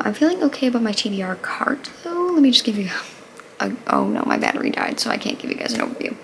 I'm feeling okay about my TBR cart though. Let me just give you oh no, my battery died, so I can't give you guys an overview.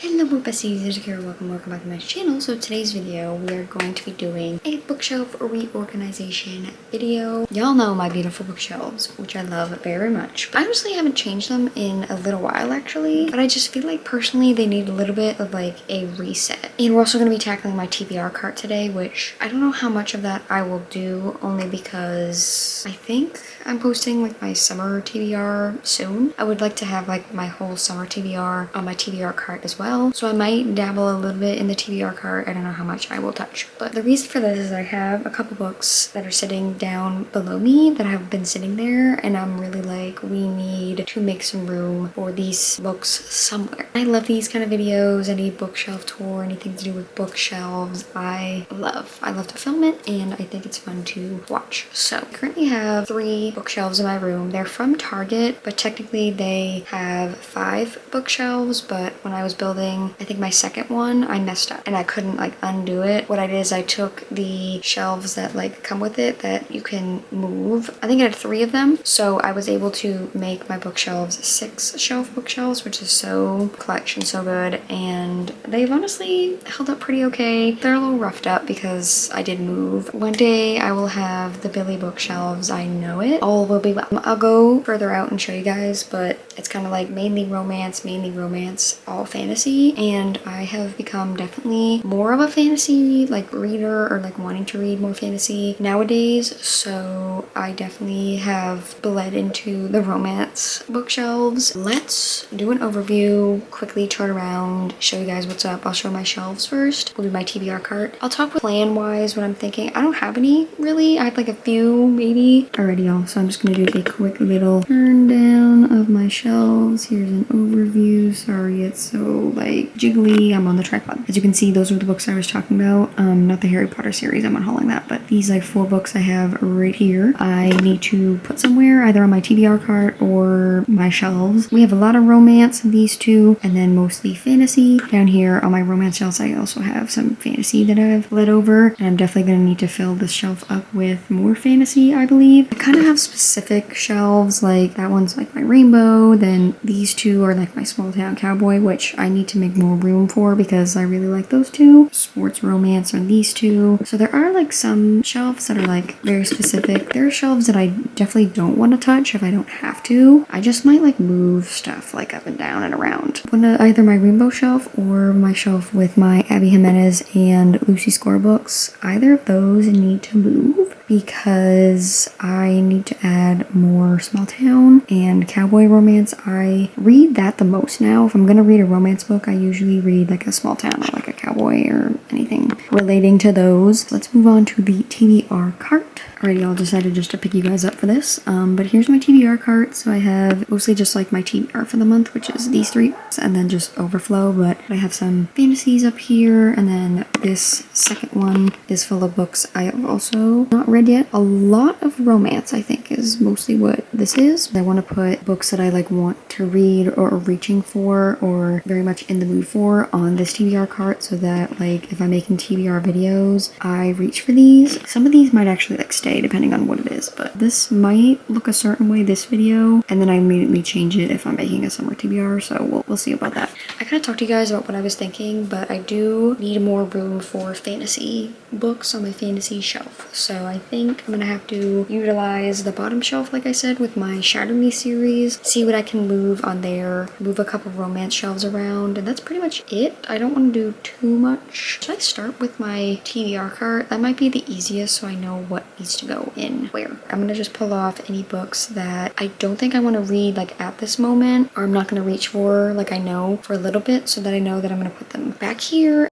Hello book besties, it's Kara, welcome back to my channel. So today's video, we are going to be doing a bookshelf reorganization video. Y'all know my beautiful bookshelves, which I love very much. I honestly haven't changed them in a little while actually, but I just feel like personally they need a little bit of like a reset. And we're also going to be tackling my TBR cart today, which I don't know how much of that I will do, only because I think I'm posting like my summer TBR soon. I would like to have like my whole summer TBR on my TBR cart as well. So I might dabble a little bit in the TBR cart. I don't know how much I will touch. But the reason for this is I have a couple books that are sitting down below me that have been sitting there, and I'm really like, we need to make some room for these books somewhere. I love these kind of videos, any bookshelf tour, anything to do with bookshelves. I love to film it, and I think it's fun to watch. So I currently have 3 bookshelves in my room. They're from Target, but technically they have 5 bookshelves, but when I was building, I think my second one, I messed up and I couldn't like undo it. What I did is I took the shelves that like come with it that you can move. I think I had 3 of them. So I was able to make my bookshelves 6 shelf bookshelves, which is so clutch and so good. And they've honestly held up pretty okay. They're a little roughed up because I did move. One day I will have the Billy bookshelves. I know it. All will be well. I'll go further out and show you guys, but it's kind of like mainly romance, all fantasy. And I have become definitely more of a fantasy like reader, or like wanting to read more fantasy nowadays. So I definitely have bled into the romance bookshelves. Let's do an overview, quickly turn around, show you guys what's up. I'll show my shelves first. We'll do my TBR cart. I'll talk with plan wise what I'm thinking. I don't have any really. I have like a few maybe. Alrighty y'all, so I'm just gonna do a quick little turn down of my shelves. Here's an overview. Sorry it's so like jiggly. I'm on the tripod. As you can see, those are the books I was talking about. Not the Harry Potter series, I'm unhauling that, but these like 4 books I have right here. I need to put somewhere, either on my TBR cart or my shelves. We have a lot of romance in these 2, and then mostly fantasy. Down here on my romance shelves, I also have some fantasy that I've led over, and I'm definitely gonna need to fill this shelf up with more fantasy, I believe. I kind of have specific shelves, like that one's like my rainbow, then these 2 are like my small town cowboy, which I need to make more room for because I really like those 2. Sports romance on these 2. So there are like some shelves that are like very specific. There are shelves that I definitely don't want to touch if I don't have to. I just might like move stuff like up and down and around. Either my rainbow shelf or my shelf with my Abby Jimenez and Lucy Score books. Either of those need to move because I need to add more small town and cowboy romance. I read that the most now. If I'm gonna read a romance book, I usually read like a small town or like a cowboy or anything relating to those. Let's move on to the TBR cart. Alrighty, y'all, decided just to pick you guys up for this. But here's my TBR cart. So I have mostly just like my TBR for the month, which is these 3, and then just overflow. But I have some fantasies up here, and then this second one is full of books I have also not read yet. A lot of romance, I think, is mostly what this is. I want to put books that I like want to read or are reaching for or very much in the mood for on this TBR cart, so that like if I'm making TBR videos, I reach for these. Some of these might actually like stay depending on what it is, but this might look a certain way this video, and then I immediately change it if I'm making a summer TBR, so we'll see about that. I kind of talked to you guys about what I was thinking, but I do need more room for fantasy books on my fantasy shelf. So I think I'm gonna have to utilize the bottom shelf, like I said, with my Shadow Me series, see what I can move on there, move a couple romance shelves around, and that's pretty much it. I don't want to do too much. Should I start with my TBR cart? That might be the easiest, so I know what needs to go in where. I'm gonna just pull off any books that I don't think I want to read like at this moment, or I'm not gonna reach for like I know for a little bit, so that I know that I'm gonna put them back here.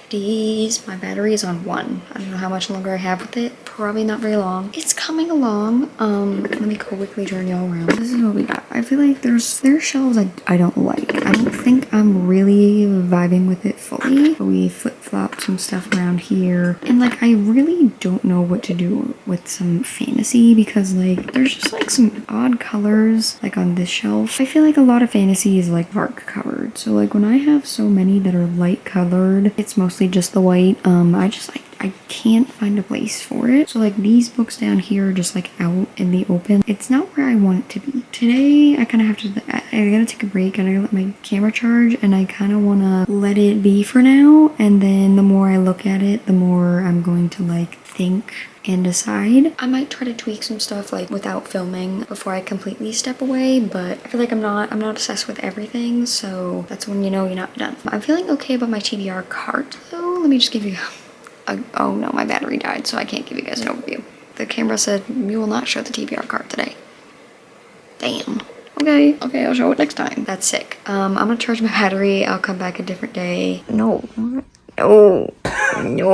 50s. My battery is on 1. I don't know how much longer I have with it. Probably not very long. It's coming along. Let me quickly turn y'all around. This is what we got. I feel like there's shelves I don't like. I don't think I'm really vibing with it fully. We flip-flopped some stuff around here. And like, I really don't know what to do with some fantasy because like, there's just like some odd colors like on this shelf. I feel like a lot of fantasy is like dark colored. So like when I have so many that are light colored, it's mostly just the white. I can't find a place for it. So like these books down here are just like out in the open. It's not where I want it to be. Today I kind of have to, I gotta take a break. I gotta let my camera charge and I kind of want to let it be for now. And then the more I look at it, the more I'm going to like think and decide. I might try to tweak some stuff like without filming before I completely step away, but I feel like I'm not obsessed with everything, so that's when you know you're not done. I'm feeling okay about my TBR cart though. Let me just give you oh no, my battery died, so I can't give you guys an overview. The camera said you will not show the TBR cart today. Damn. Okay, I'll show it next time. That's sick. I'm gonna charge my battery. I'll come back a different day. No. No. Wait.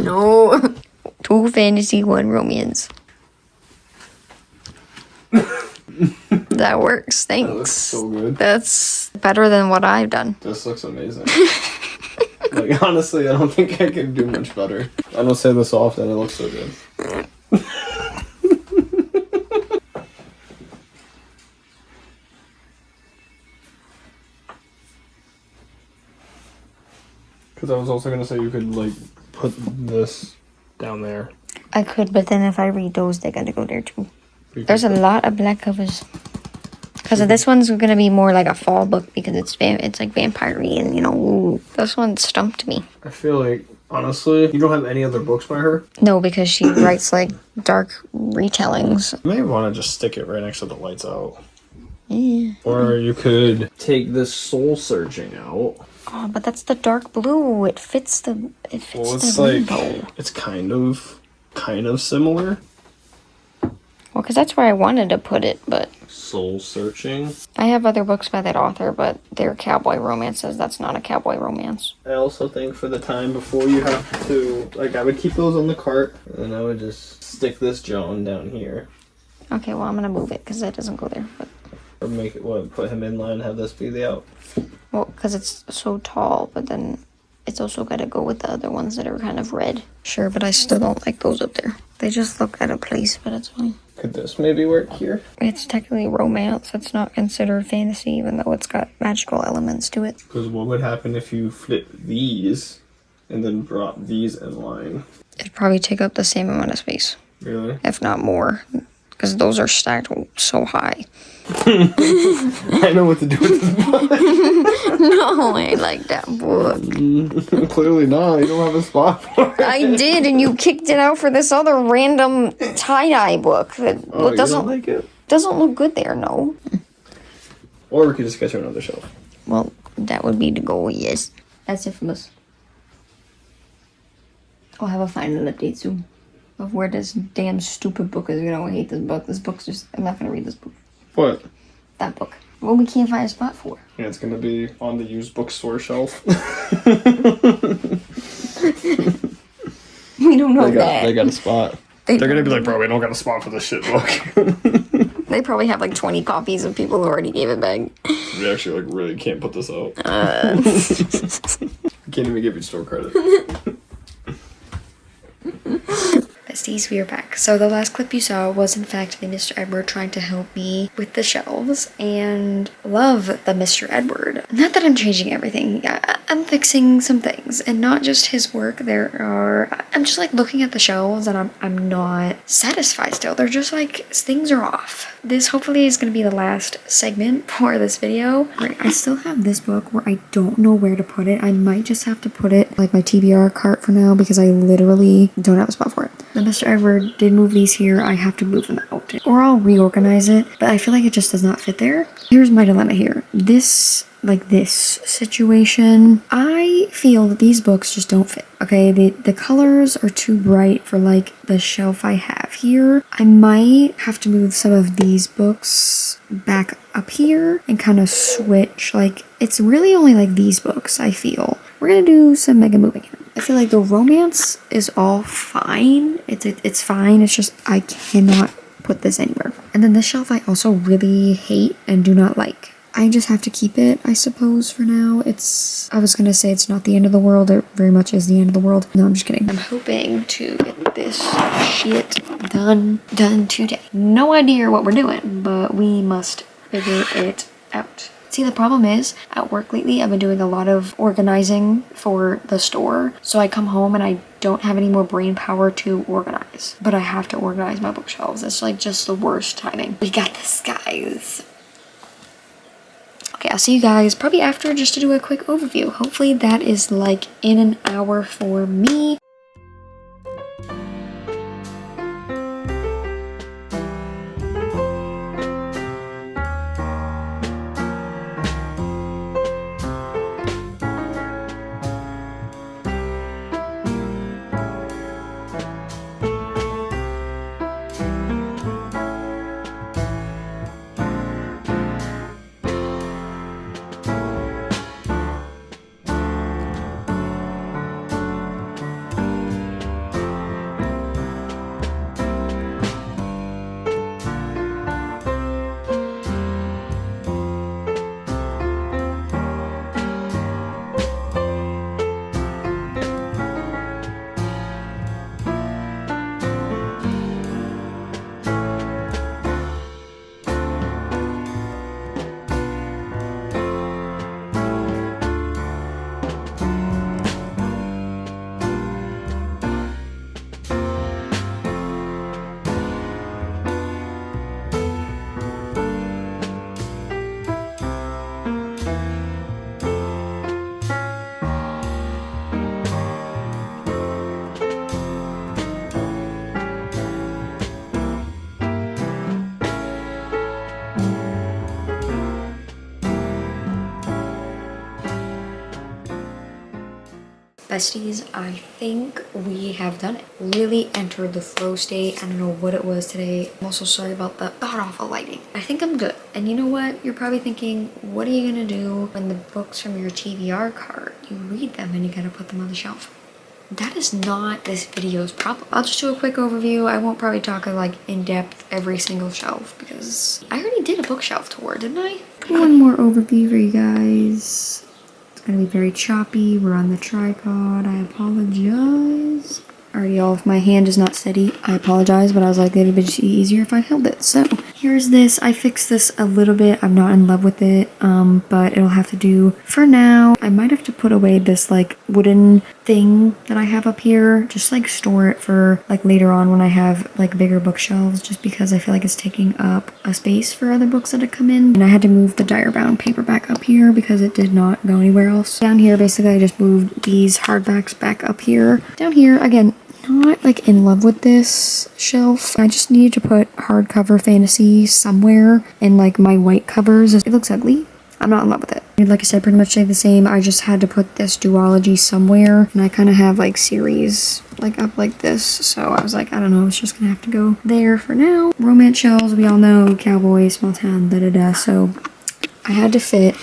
No. 2 fantasy, 1 romance. That works, thanks. That looks so good. That's better than what I've done. This looks amazing. Like, honestly, I don't think I can do much better. I don't say this often, it looks so good. Because I was also going to say you could, like, put this down there. I could, but then if I read those, they gotta go there too. There's a lot of black covers. Because this one's gonna be more like a fall book because it's like vampire-y and you know, ooh, this one stumped me. I feel like, honestly, you don't have any other books by her? No, because she writes like dark retellings. You may want to just stick it right next to the lights out. Yeah. Or you could take this soul searching out. Oh, but that's the dark blue. It fits the rainbow. It's kind of similar. Well, because that's where I wanted to put it, but... Soul searching. I have other books by that author, but they're cowboy romances. That's not a cowboy romance. I also think for the time before you have to... Like, I would keep those on the cart, and I would just stick this John down here. Okay, well, I'm going to move it, because that doesn't go there, but... Or make it, put him in line, have this be the out. Well, because it's so tall, but then it's also got to go with the other ones that are kind of red. Sure, but I still don't like those up there. They just look out of place, but it's fine. Could this maybe work here? It's technically romance. It's not considered fantasy, even though it's got magical elements to it. Because what would happen if you flip these and then brought these in line? It'd probably take up the same amount of space. Really? If not more. Because those are stacked so high. I know what to do with this book. No, I ain't like that book. Clearly not. You don't have a spot for it. I did, and you kicked it out for this other random tie-dye book that doesn't like it. Doesn't look good there. No. Or we could just get you another shelf. Well, that would be the goal. Yes. That's infamous. I'll have a final update soon of where this damn stupid book is. I hate this book. This book's just... I'm not gonna read this book. What? That book. Well, we can't find a spot for. Yeah, it's gonna be on the used bookstore shelf. We don't know that. They got a spot. They're gonna be like, bro, we don't got a spot for this shit book. They probably have like 20 copies of people who already gave it back. We actually like really can't put this out. Can't even give you store credit. Besties, we are back. So the last clip you saw was in fact the Mr. Edward trying to help me with the shelves, and love the Mr. Edward. Not that I'm changing everything. I'm fixing some things, and not just his work. I'm just like looking at the shelves and I'm not satisfied still. They're just like, things are off. This hopefully is going to be the last segment for this video. Right, I still have this book where I don't know where to put it. I might just have to put it like my TBR cart for now because I literally don't have a spot for it. the best I ever did move these here, I have to move them out. Or I'll reorganize it, but I feel like it just does not fit there. Here's my dilemma here. This situation, I feel that these books just don't fit. Okay, the colors are too bright for like the shelf I have here. I might have to move some of these books back up here and kind of switch. Like, it's really only like these books, I feel. We're gonna do some mega moving here. I feel like the romance is all fine. It's fine. It's just I cannot put this anywhere. And then this shelf I also really hate and do not like. I just have to keep it, I suppose, for now. I was gonna say it's not the end of the world. It very much is the end of the world. No, I'm just kidding. I'm hoping to get this shit done today. No idea what we're doing, but we must figure it out. See, the problem is, at work lately, I've been doing a lot of organizing for the store. So I come home and I don't have any more brain power to organize. But I have to organize my bookshelves. It's like just the worst timing. We got this, guys. Okay, I'll see you guys probably after just to do a quick overview. Hopefully that is like in an hour for me. Besties, I think we have done it. Really entered the flow state. I don't know what it was today. I'm also sorry about the god-awful lighting. I think I'm good. And you know what? You're probably thinking, what are you gonna do when the books from your TBR cart, you read them and you gotta put them on the shelf? That is not this video's problem. I'll just do a quick overview. I won't probably talk like in depth every single shelf because I already did a bookshelf tour, didn't I? One more overview for you guys. It's gonna be very choppy. We're on the tripod. I apologize. Alright, y'all, if my hand is not steady, I apologize, but I was like, it'd be just easier if I held it. So here's this. I fixed this a little bit. I'm not in love with it, but it'll have to do for now. I might have to put away this like wooden thing that I have up here, just like store it for like later on when I have like bigger bookshelves, just because I feel like it's taking up a space for other books that have come in. And I had to move the diary bound paperback up here because it did not go anywhere else. Down here, basically, I just moved these hardbacks back up here. Down here, again, not like in love with this shelf. I just needed to put hardcover fantasy somewhere in like my white covers. It looks ugly. I'm not in love with it. Like I said, pretty much stay the same. I just had to put this duology somewhere, and I kind of have like series like up like this. So I was like, I don't know, it's just gonna have to go there for now. Romance shelves, we all know, cowboy, small town, da-da-da. So I had to fit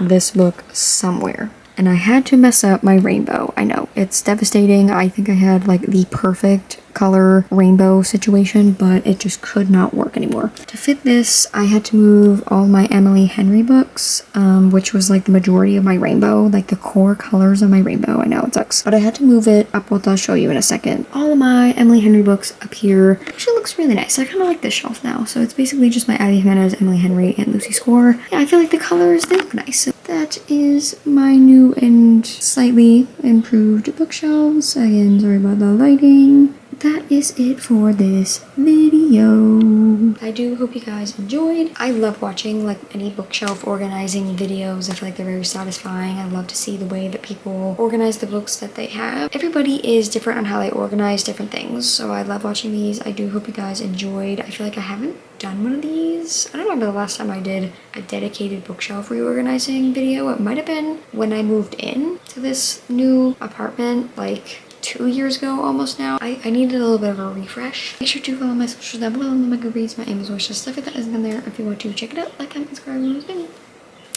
this book somewhere. And I had to mess up my rainbow. I know, it's devastating. I think I had like the perfect color rainbow situation, but it just could not work anymore. To fit this, I had to move all my Emily Henry books, which was like the majority of my rainbow, like the core colors of my rainbow. I know it sucks, but I had to move it up, what I'll show you in a second. All of my Emily Henry books up here. Actually looks really nice. I kind of like this shelf now. So it's basically just my Abby Jimenez, Emily Henry, and Lucy Score. Yeah, I feel like the colors, they look nice. That is my new and slightly improved bookshelves. Again, sorry about the lighting. that is it for this video. I do hope you guys enjoyed. I love watching like any bookshelf organizing videos. I feel like they're very satisfying. I love to see the way that people organize the books that they have. Everybody is different on how they organize different things, so I love watching these. I do hope you guys enjoyed. I feel like I haven't done one of these. I don't remember the last time I did a dedicated bookshelf reorganizing video. It might have been when I moved in to this new apartment like 2 years ago almost now. I needed a little bit of a refresh. Make sure to follow my socials down below, my goodreads, my Amazon wish list, stuff like that isn't in there. If you want to check it out, like, comment, subscribe, and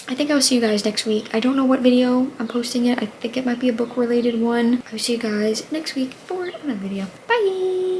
I think I'll see you guys next week. I don't know what video I'm posting yet. I think it might be a book related one. I'll see you guys next week for another video. Bye!